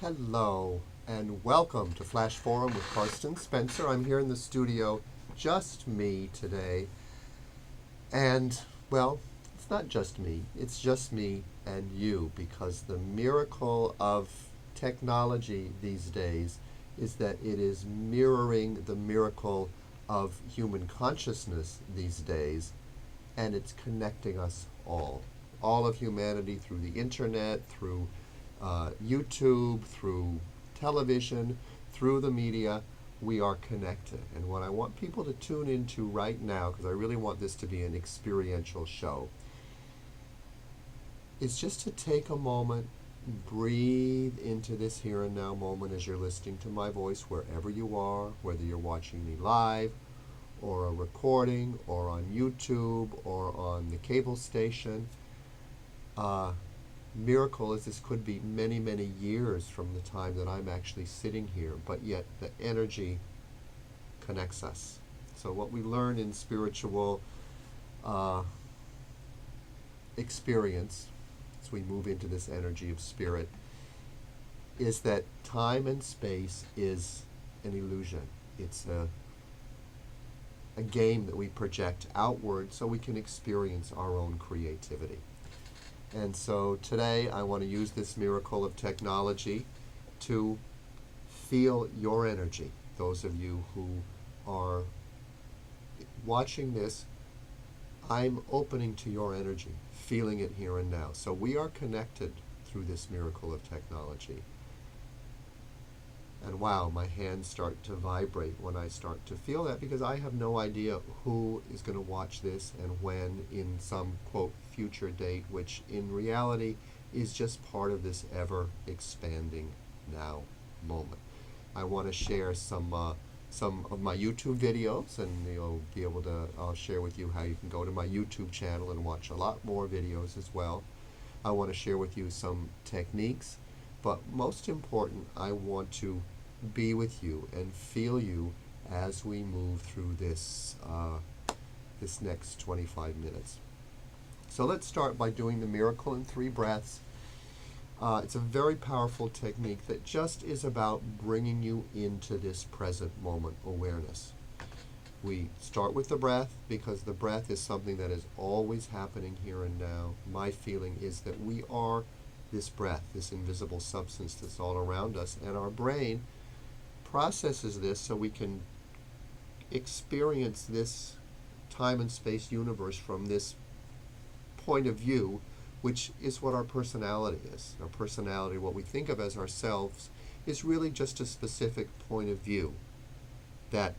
Hello, and welcome to Flash Forum with Carsten Spencer. I'm here in the studio, just me today. And, well, it's not just me, it's just me and you, because the miracle of technology these days is that it is mirroring the miracle of human consciousness these days, and it's connecting us all of humanity through the internet, through YouTube, through television, through the media. We are connected. And what I want people to tune into right now, because I really want this to be an experiential show, is just to take a moment, breathe into this here and now moment as you're listening to my voice wherever you are, whether you're watching me live or a recording or on YouTube or on the cable station. Miracle is this could be many, many years from the time that I'm actually sitting here, but yet the energy connects us. So what we learn in spiritual experience, as we move into this energy of spirit, is that time and space is an illusion. It's a game that we project outward so we can experience our own creativity. And so today I want to use this miracle of technology to feel your energy. Those of you who are watching this, I'm opening to your energy, feeling it here and now. So we are connected through this miracle of technology. And wow, my hands start to vibrate when I start to feel that, because I have no idea who is going to watch this and when, in some, quote, future date, which in reality is just part of this ever expanding now moment. I want to share some of my YouTube videos, and you'll be able to, I'll share with you how you can go to my YouTube channel and watch a lot more videos as well. I want to share with you some techniques, but most important, I want to be with you and feel you as we move through this this next 25 minutes. So let's start by doing the miracle in 3 breaths. It's a very powerful technique that just is about bringing you into this present moment awareness. We start with the breath because the breath is something that is always happening here and now. My feeling is that we are this breath, this invisible substance that's all around us, and our brain processes this so we can experience this time and space universe from this point of view, which is what our personality is. Our personality, what we think of as ourselves, is really just a specific point of view that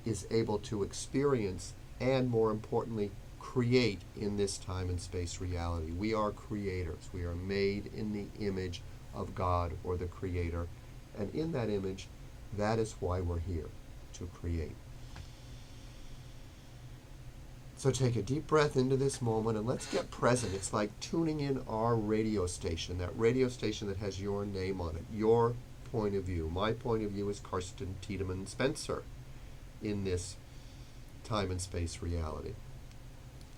is able to experience and, more importantly, create in this time and space reality. We are creators. We are made in the image of God or the Creator. And in that image, that is why we're here, to create. So take a deep breath into this moment and let's get present. It's like tuning in our radio station, that radio station that has your name on it, your point of view. My point of view is Carsten Tiedemann Spencer in this time and space reality.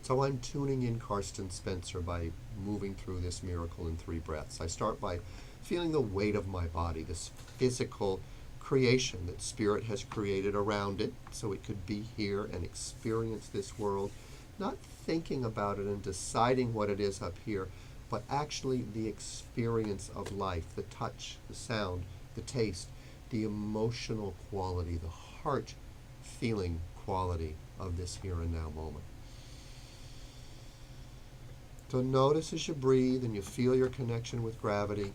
So I'm tuning in Carsten Spencer by moving through this miracle in 3 breaths. I start by feeling the weight of my body, this physical creation that Spirit has created around it, so it could be here and experience this world, not thinking about it and deciding what it is up here, but actually the experience of life, the touch, the sound, the taste, the emotional quality, the heart feeling quality of this here and now moment. So notice as you breathe and you feel your connection with gravity,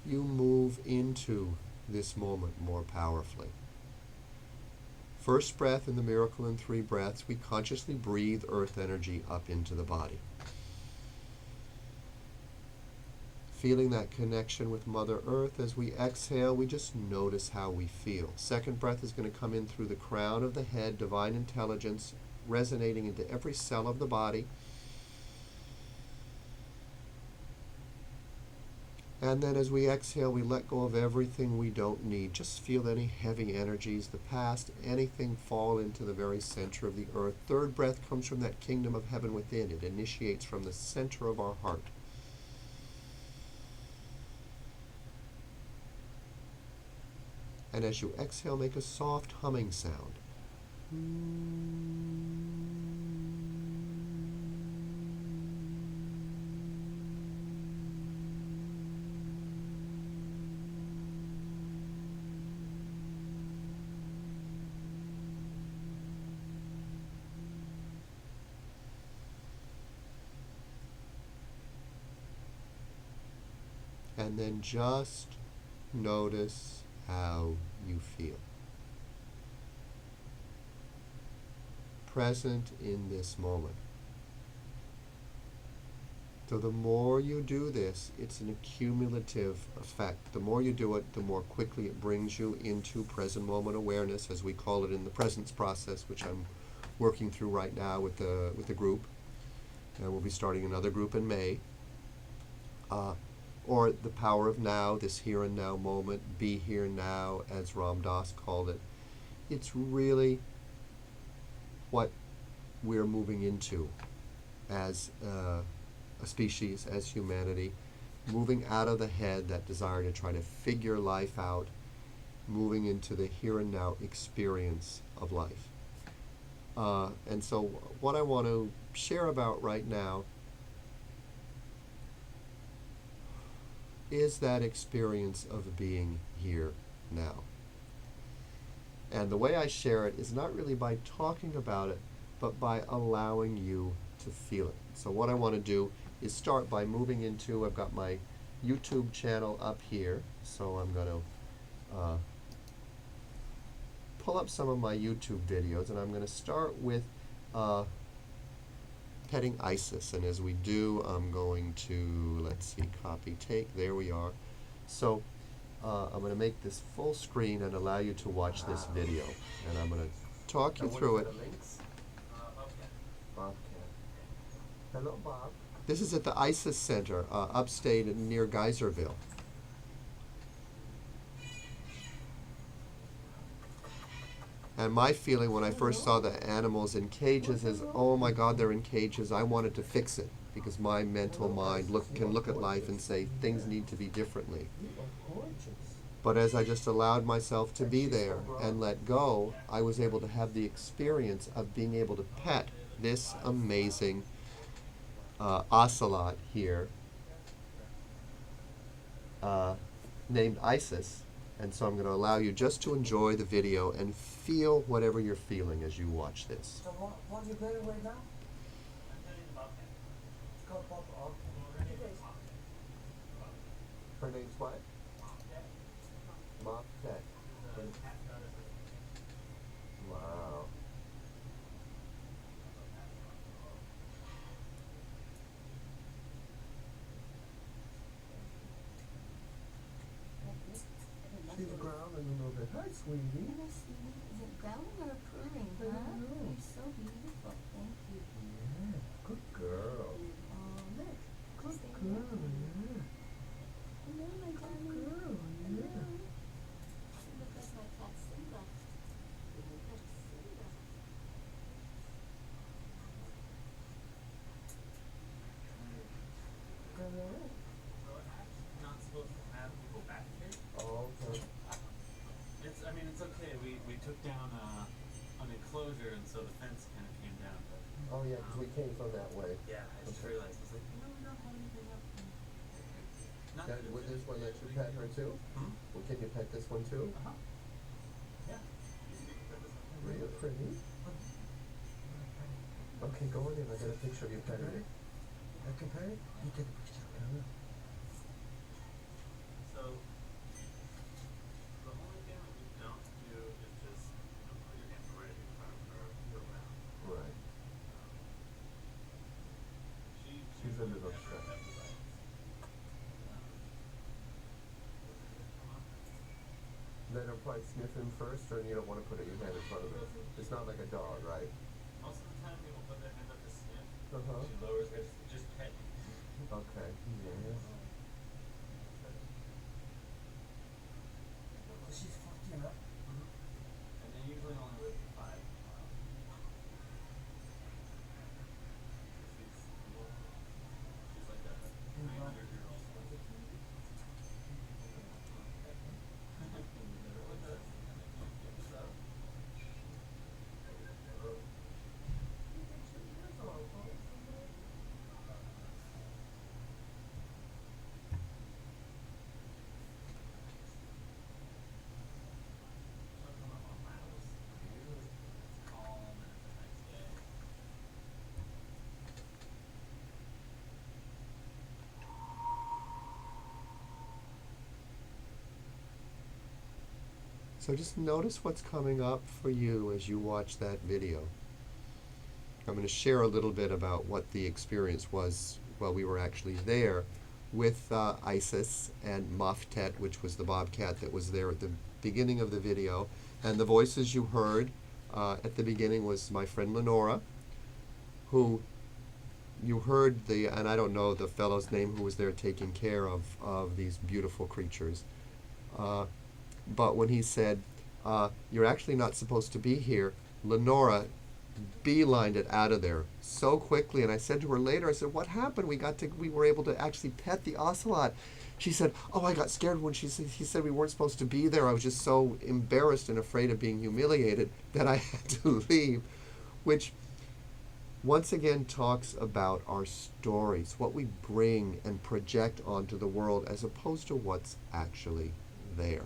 you move into this moment more powerfully. First breath in the miracle in 3 breaths, we consciously breathe earth energy up into the body. Feeling that connection with Mother Earth. As we exhale, we just notice how we feel. Second breath is going to come in through the crown of the head, divine intelligence resonating into every cell of the body. And then as we exhale, we let go of everything we don't need. Just feel any heavy energies, the past, anything fall into the very center of the earth. Third breath comes from that kingdom of heaven within. It initiates from the center of our heart. And as you exhale, make a soft humming sound. And then just notice how you feel. Present in this moment. So the more you do this, it's an accumulative effect. The more you do it, the more quickly it brings you into present moment awareness, as we call it in the presence process, which I'm working through right now with the group. And we'll be starting another group in May. Or the power of now, this here and now moment, be here now, as Ram Dass called it. It's really what we're moving into as a species, as humanity, moving out of the head, that desire to try to figure life out, moving into the here and now experience of life. And so what I want to share about right now is that experience of being here now. And the way I share it is not really by talking about it, but by allowing you to feel it. So what I want to do is start by moving into, I've got my YouTube channel up here, so I'm going to pull up some of my YouTube videos, and I'm going to start with petting Isis. And as we do, I'm going to, let's see, copy, take, there we are. So I'm going to make this full screen and allow you to watch this video. And I'm going to talk you through it. Bobcat. Hello, Bob. This is at the Isis Center, upstate near Geyserville. And my feeling when I first saw the animals in cages is, oh my God, they're in cages. I wanted to fix it because my mental mind can look at life and say things need to be differently. But as I just allowed myself to be there and let go, I was able to have the experience of being able to pet this amazing ocelot here named Isis. And so I'm going to allow you just to enjoy the video and feel whatever you're feeling as you watch this. So what are you doing right now? It's called Bobcat. Her name's what? Bobcat. Wow. She's growling a little bit. Hi, sweetie. Is it growling or purring, huh? You're so beautiful. Thank you. Yeah, good girl. Oh, look. Good Stay girl, there. yeah. Hello, my darling. Good girl, Hello. yeah. Look at my cat Simba. Look at Simba. Hello. Not supposed to have people back here. Oh, okay. It's okay. We took down an enclosure, and so the fence kind of came down. But Oh, yeah, because we came from that way. yeah, I just Okay. realized. I was like, no, we don't have anything up. Not That, would this one let you pet her too? Hmm? Well, can you pet this one too? Uh-huh. Yeah. You can put this one. Real pretty. Okay, go on in. I got a picture of you petting it. I can pay it? You take a picture. So the only thing that we don't do is just put your hand right in front of her around. Right. She's a little stressed. Let her probably sniff him first, or you don't want to put your hand in front of her. It's not like a dog, right? Most of the time, people put their hand up to sniff. Uh-huh. She lowers her, just pet. Okay. Yes. So she's 14, right? And they usually only live for 5. She's like a 300-year-old. So just notice what's coming up for you as you watch that video. I'm going to share a little bit about what the experience was while we were actually there with Isis and Maftet, which was the bobcat that was there at the beginning of the video. And the voices you heard at the beginning was my friend Lenora, who you heard and I don't know the fellow's name who was there taking care of these beautiful creatures. But when he said, you're actually not supposed to be here, Lenora beelined it out of there so quickly. And I said to her later, I said, what happened? We were able to actually pet the ocelot. She said, oh, I got scared when he said we weren't supposed to be there. I was just so embarrassed and afraid of being humiliated that I had to leave, which once again talks about our stories, what we bring and project onto the world as opposed to what's actually there.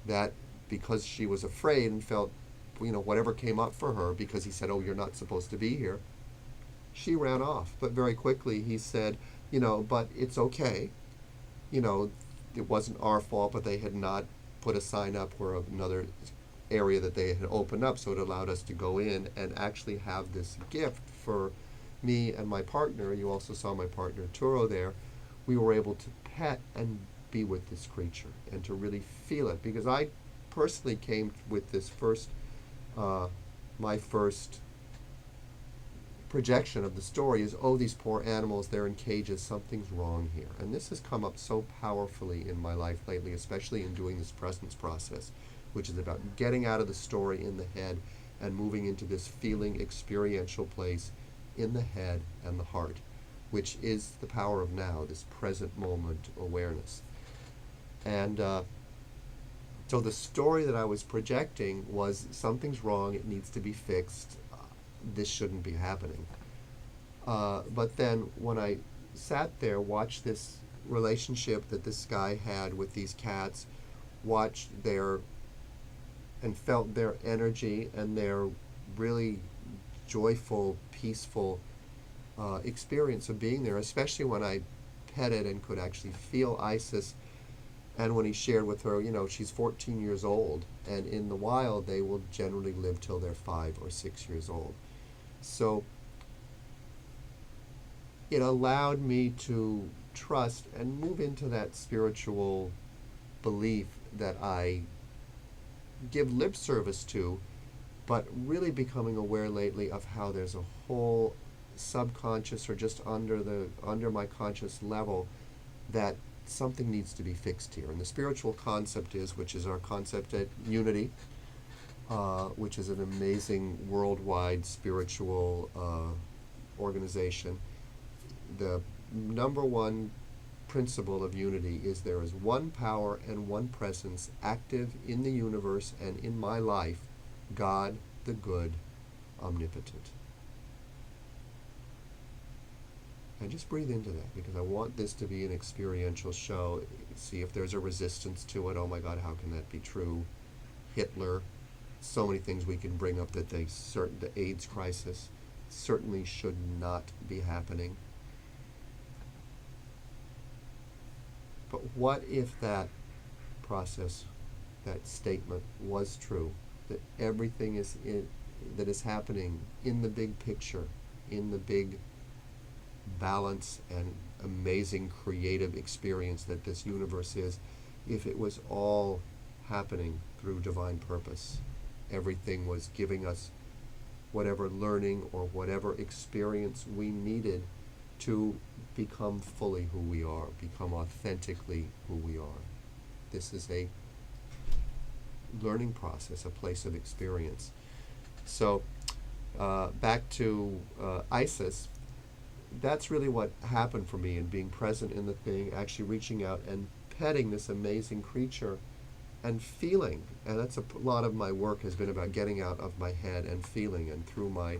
That because she was afraid and felt, whatever came up for her because he said, oh, you're not supposed to be here, she ran off. But very quickly he said, but it's okay. It wasn't our fault, but they had not put a sign up where another area that they had opened up, so it allowed us to go in and actually have this gift for me and my partner. You also saw my partner Turo there. We were able to pet and be with this creature and to really feel it, because I personally came with this my first projection of the story is, oh, these poor animals, they're in cages, something's wrong here. And this has come up so powerfully in my life lately, especially in doing this presence process, which is about getting out of the story in the head and moving into this feeling experiential place in the head and the heart, which is the power of now, this present moment awareness. And so the story that I was projecting was, something's wrong, it needs to be fixed, this shouldn't be happening. But then when I sat there, watched this relationship that this guy had with these cats, watched and felt their energy and their really joyful, peaceful experience of being there, especially when I petted and could actually feel Isis. And when he shared with her, she's 14 years old, and in the wild they will generally live till they're 5 or 6 years old. So it allowed me to trust and move into that spiritual belief that I give lip service to, but really becoming aware lately of how there's a whole subconscious or just under my conscious level that something needs to be fixed here. And the spiritual concept which is our concept at Unity, which is an amazing worldwide spiritual organization. The number one principle of Unity is there is one power and one presence active in the universe and in my life, God, the good, omnipotent. And just breathe into that, because I want this to be an experiential show. See if there's a resistance to it. Oh my God, how can that be true? Hitler, so many things we can bring up that the AIDS crisis certainly should not be happening. But what if that process, that statement was true, that everything that is happening in the big picture, in the big balance and amazing creative experience that this universe is, if it was all happening through divine purpose, everything was giving us whatever learning or whatever experience we needed to become fully who we are, become authentically who we are. This is a learning process, a place of experience. So back to Isis, that's really what happened for me in being present in the thing, actually reaching out and petting this amazing creature and feeling. And that's a lot of my work has been about getting out of my head and feeling. And through my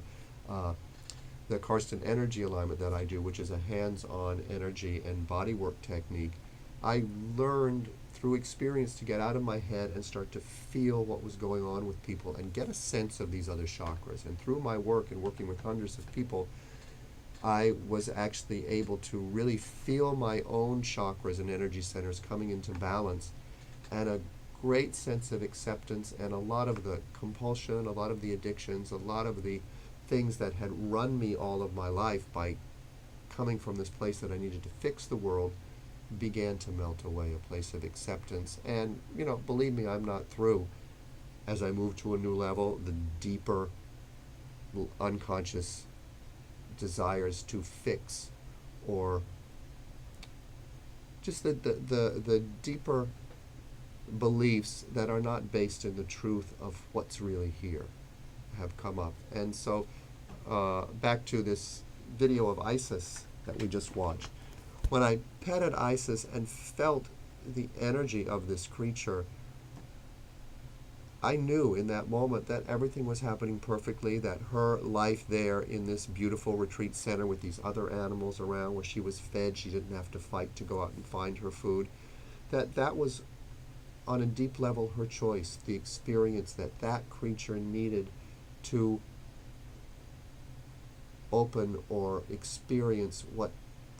the Carsten energy alignment that I do, which is a hands-on energy and body work technique, I learned through experience to get out of my head and start to feel what was going on with people and get a sense of these other chakras. And through my work and working with hundreds of people, I was actually able to really feel my own chakras and energy centers coming into balance. And a great sense of acceptance, and a lot of the compulsion, a lot of the addictions, a lot of the things that had run me all of my life by coming from this place that I needed to fix the world began to melt away, a place of acceptance. And, believe me, I'm not through. As I move to a new level, the deeper unconscious desires to fix, or just the deeper beliefs that are not based in the truth of what's really here have come up. And so back to this video of Isis that we just watched. When I petted Isis and felt the energy of this creature, I knew in that moment that everything was happening perfectly, that her life there in this beautiful retreat center with these other animals around, where she was fed, she didn't have to fight to go out and find her food, that was on a deep level her choice, the experience that creature needed to open or experience what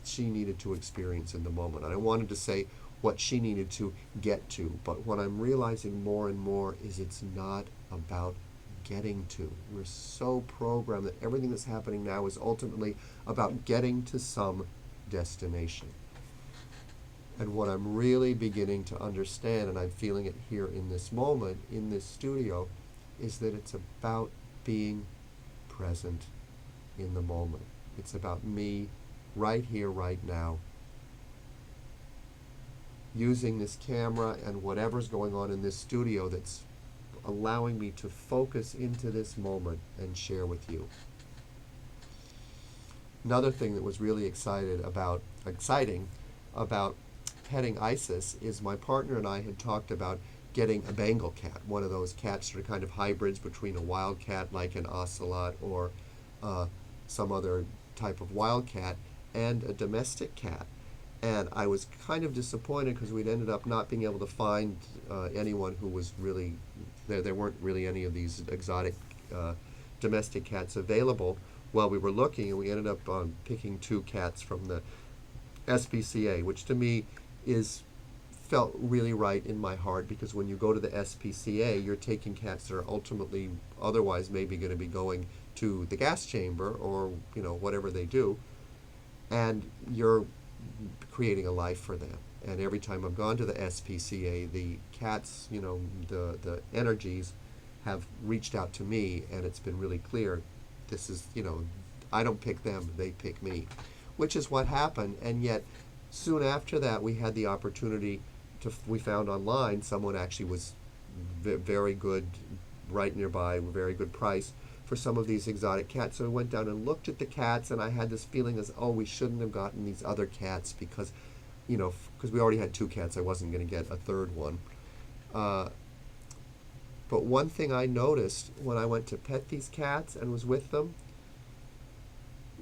she needed to experience in the moment. And I wanted to say what she needed to get to, but what I'm realizing more and more is it's not about getting to. We're so programmed that everything that's happening now is ultimately about getting to some destination. And what I'm really beginning to understand, and I'm feeling it here in this moment, in this studio, is that it's about being present in the moment. It's about me right here, right now, using this camera and whatever's going on in this studio that's allowing me to focus into this moment and share with you. Another thing that was really exciting about petting Isis is my partner and I had talked about getting a Bengal cat, one of those cats that are kind of hybrids between a wild cat like an ocelot or some other type of wild cat, and a domestic cat. And I was kind of disappointed because we'd ended up not being able to find anyone who was really, there weren't really any of these exotic domestic cats available while we were looking, and we ended up picking 2 cats from the SPCA, which to me felt really right in my heart, because when you go to the SPCA, you're taking cats that are ultimately otherwise maybe going to be going to the gas chamber or whatever they do, and you're creating a life for them. And every time I've gone to the SPCA, the cats, the energies have reached out to me, and it's been really clear, this is, I don't pick them, they pick me, which is what happened. And yet soon after that, we had the opportunity we found online someone actually was very good, right nearby, very good price for some of these exotic cats. So we went down and looked at the cats, and I had this feeling as, we shouldn't have gotten these other cats because, because we already had 2 cats, I wasn't going to get a third one. But one thing I noticed when I went to pet these cats and was with them,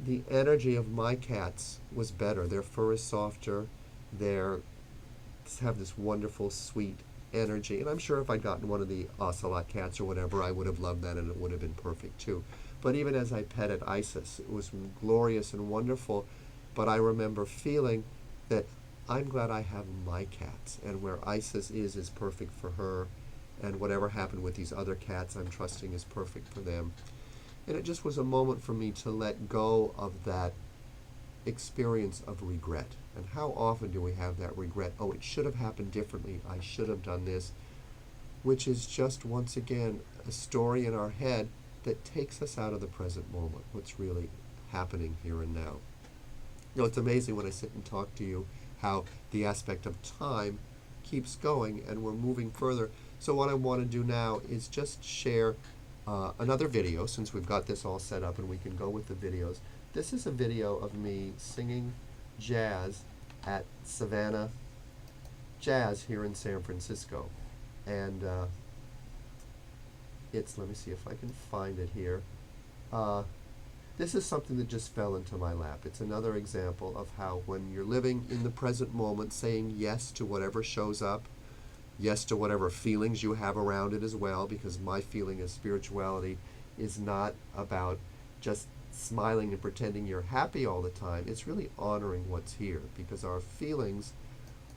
the energy of my cats was better. Their fur is softer, they have this wonderful, sweet energy. And I'm sure if I'd gotten one of the ocelot cats or whatever, I would have loved that and it would have been perfect too. But even as I petted Isis, it was glorious and wonderful. But I remember feeling that I'm glad I have my cats, and where Isis is perfect for her, and whatever happened with these other cats, I'm trusting is perfect for them. And it just was a moment for me to let go of that experience of regret. And how often do we have that regret? Oh, it should have happened differently. I should have done this. Which is just, once again, a story in our head that takes us out of the present moment, what's really happening here and now. It's amazing when I sit and talk to you how the aspect of time keeps going and we're moving further. So what I want to do now is just share another video, since we've got this all set up and we can go with the videos. This is a video of me singing jazz at Savannah Jazz here in San Francisco. And let me see if I can find it here. This is something that just fell into my lap. It's another example of how when you're living in the present moment, saying yes to whatever shows up, yes to whatever feelings you have around it as well, because my feeling of spirituality is not about just smiling and pretending you're happy all the time. It's really honoring what's here, because our feelings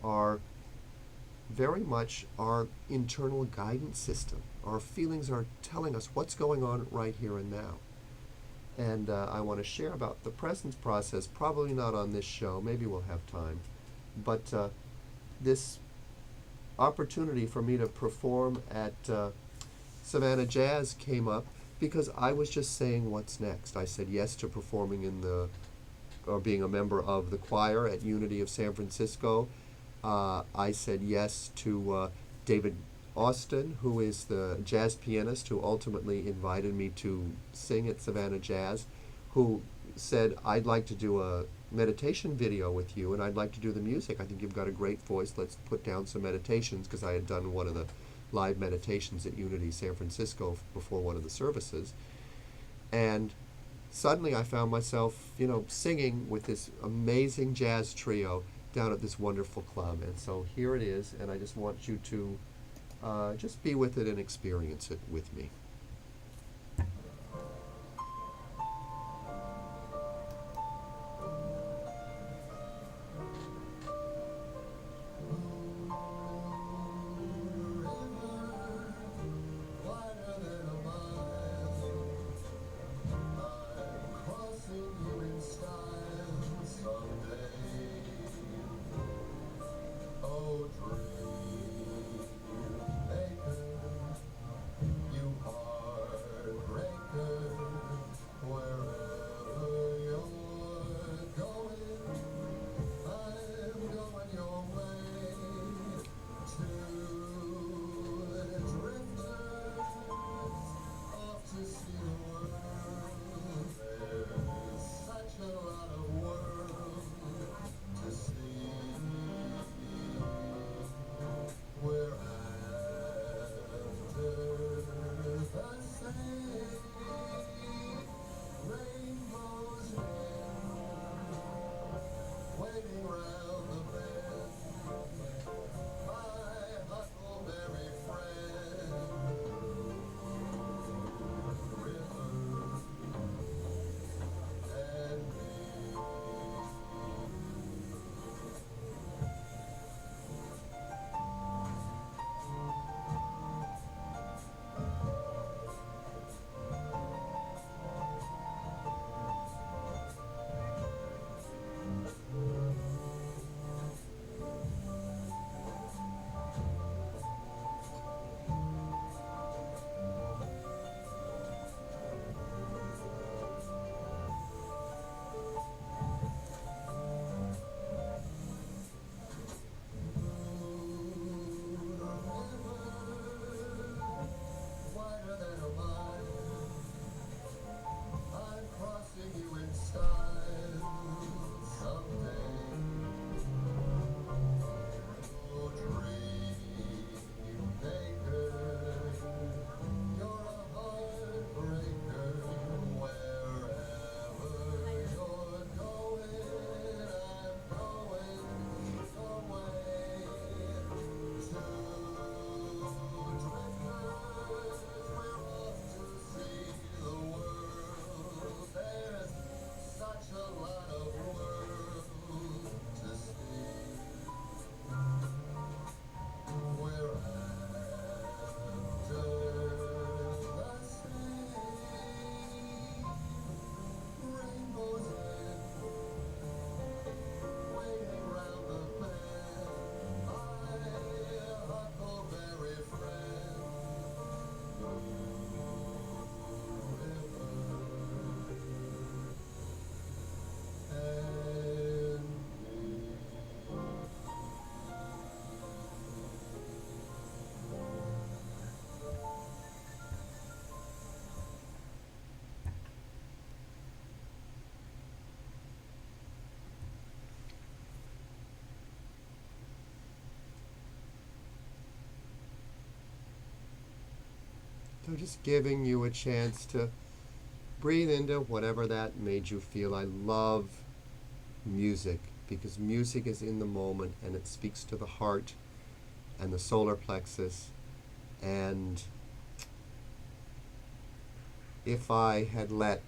are very much our internal guidance system. Our feelings are telling us what's going on right here and now. And I want to share about the presence process, probably not on this show, maybe we'll have time, but this opportunity for me to perform at Savannah Jazz came up because I was just saying what's next. I said yes to performing in the, or being a member of the choir at Unity of San Francisco. I said yes to David Austin, who is the jazz pianist who ultimately invited me to sing at Savannah Jazz, who said, I'd like to do a meditation video with you and I'd like to do the music. I think you've got a great voice. Let's put down some meditations, because I had done one of the live meditations at Unity San Francisco before one of the services. And suddenly I found myself, singing with this amazing jazz trio down at this wonderful club. And so here it is, and I just want you to just be with it and experience it with me. So just giving you a chance to breathe into whatever that made you feel. I love music because music is in the moment and it speaks to the heart and the solar plexus. And if I had let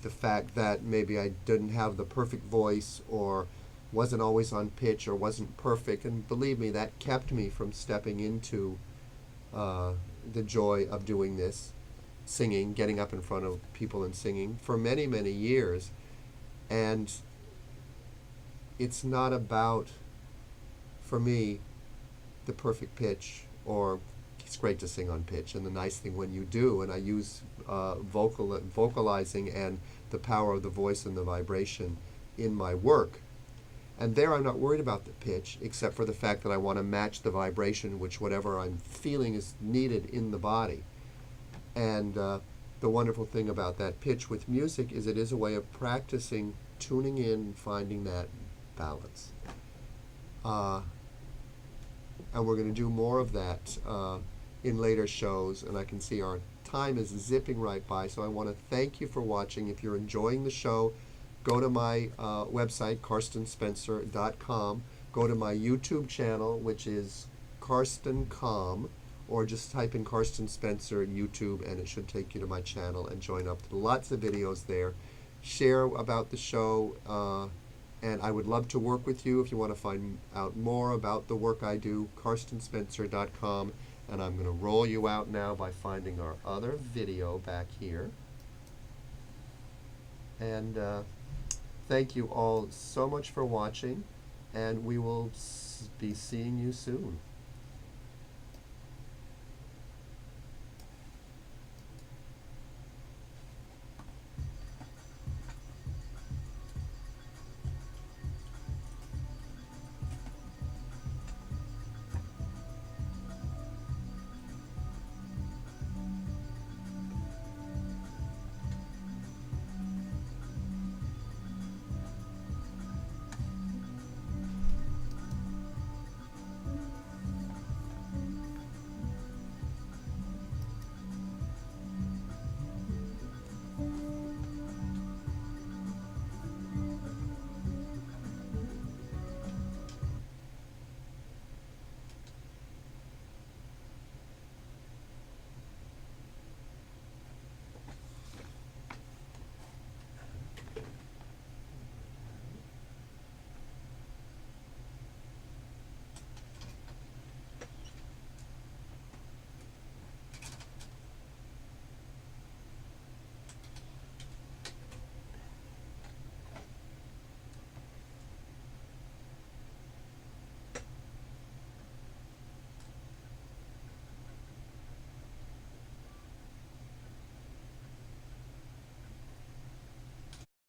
the fact that maybe I didn't have the perfect voice or wasn't always on pitch or wasn't perfect, and believe me, that kept me from stepping into the joy of doing this, singing, getting up in front of people and singing for many, many years. And it's not about, for me, the perfect pitch, or it's great to sing on pitch. And the nice thing when you do, and I use vocalizing and the power of the voice and the vibration in my work. And there I'm not worried about the pitch, except for the fact that I want to match the vibration, which whatever I'm feeling is needed in the body. And the wonderful thing about that pitch with music is it is a way of practicing tuning in, finding that balance. And we're going to do more of that in later shows, and I can see our time is zipping right by, so I want to thank you for watching. If you're enjoying the show, go to my website, carstenspencer.com. Go to my YouTube channel, which is Carsten Com, or just type in Carsten Spencer YouTube, and it should take you to my channel, and join up. Lots of videos there. Share about the show, and I would love to work with you if you want to find out more about the work I do, carstenspencer.com. And I'm going to roll you out now by finding our other video back here. And thank you all so much for watching, and we will be seeing you soon.